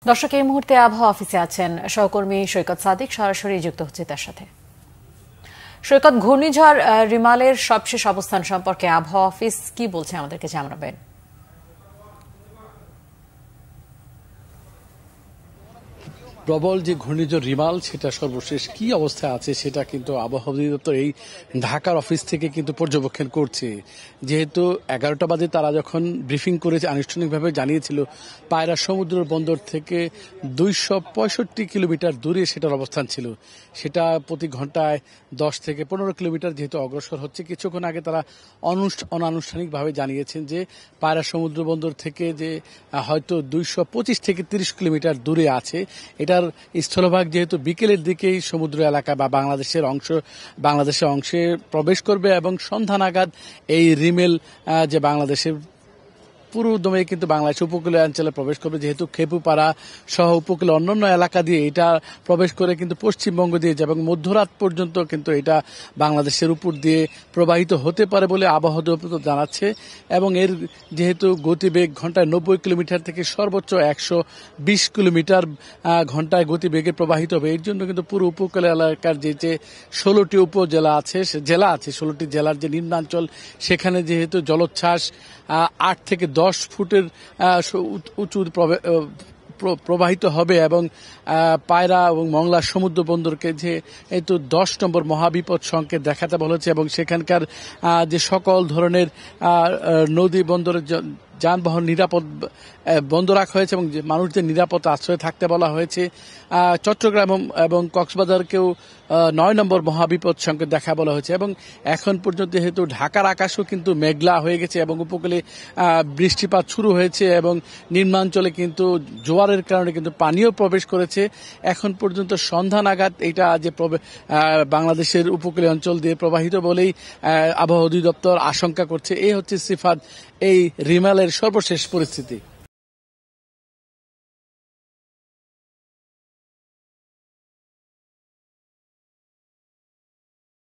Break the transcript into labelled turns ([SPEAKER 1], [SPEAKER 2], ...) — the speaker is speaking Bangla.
[SPEAKER 1] দর্শক, এই মুহূর্তে আবহাওয়া অফিসে আছেন সহকর্মী সৈকত সাদিক, সরাসরি যুক্ত হচ্ছে তার সাথে। সৈকত, ঘূর্ণিঝড় রিমালের সবশেষ অবস্থান সম্পর্কে আবহাওয়া অফিস কি বলছে আমাদেরকে জানাবেন?
[SPEAKER 2] প্রবল যে ঘূর্ণিঝড় রিমাল সেটা সর্বশেষ কি অবস্থায় আছে সেটা কিন্তু আবহাওয়া অধিদপ্তর এই ঢাকার অফিস থেকে কিন্তু পর্যবেক্ষণ করছে। যেহেতু 11টা বাজে তারা যখন ব্রিফিং করেছে, আনুষ্ঠানিকভাবে জানিয়েছিল পায়রা সমুদ্র বন্দর থেকে 265 কিলোমিটার দূরে সেটার অবস্থান ছিল। সেটা প্রতি ঘন্টায় 10 থেকে 15 কিলোমিটার যেহেতু অগ্রসর হচ্ছে। কিছুক্ষণ আগে তারা অনানুষ্ঠানিকভাবে জানিয়েছেন যে পায়রা সমুদ্র বন্দর থেকে যে হয়তো 225 থেকে 30 কিলোমিটার দূরে আছে। এটার স্থলভাগ যেহেতু বিকেলের দিকেই সমুদ্র এলাকা বা বাংলাদেশের অংশে প্রবেশ করবে এবং সন্ধ্যা নাগাদ এই রিমেল যে বাংলাদেশের পুরো দমে কিন্তু বাংলাদেশ উপকূলীয় অঞ্চলে প্রবেশ করবে। যেহেতু খেপুপাড়া সহ উপকূলীয় অন্যান্য এলাকা দিয়ে এটা প্রবেশ করে কিন্তু পশ্চিমবঙ্গ দিয়ে যাবে এবং মধ্যরাত পর্যন্ত কিন্তু এটা বাংলাদেশের উপর দিয়ে প্রবাহিত হতে পারে বলে আবহাওয়া দপ্তর জানাচ্ছে। এবং এর যেহেতু গতিবেগ ঘন্টায় 90 কিলোমিটার থেকে সর্বোচ্চ 120 কিলোমিটার ঘন্টায় গতিবেগে প্রবাহিত হবে। এর জন্য কিন্তু পুরো উপকূলীয় এলাকার যে 16টি উপজেলা আছে, জেলা আছে, 16টি জেলার যে নিম্নাঞ্চল সেখানে যেহেতু জলোচ্ছ্বাস 8 থেকে 10 ফুটের উঁচু প্রবাহিত হবে এবং পায়রা এবং মংলা সমুদ্র বন্দরকে যে 10 নম্বর মহাবিপদ সংকেত দেখাতে বলেছে এবং সেখানকার যে সকল ধরনের নদী বন্দরের যানবাহন নিরাপদ বন্ধ রাখা হয়েছে এবং মানুষদের নিরাপদ আশ্রয়ে থাকতে বলা হয়েছে। চট্টগ্রাম এবং কক্সবাজারকেও 9 নম্বর মহাবিপদ সংকেত দেখা বলা হয়েছে। এবং এখন পর্যন্ত যেহেতু ঢাকার আকাশও কিন্তু মেঘলা হয়ে গেছে এবং উপকূলে বৃষ্টিপাত শুরু হয়েছে এবং নিম্নাঞ্চলে কিন্তু জোয়ারের কারণে কিন্তু পানিও প্রবেশ করেছে। এখন পর্যন্ত সন্ধ্যা নাগাদ এটা যে বাংলাদেশের উপকূলীয় অঞ্চল দিয়ে প্রবাহিত বলেই আবহাওয়া অধিদপ্তর আশঙ্কা করছে। এই হচ্ছে সিফাত এই রিমালের সর্বশেষ পরিস্থিতি।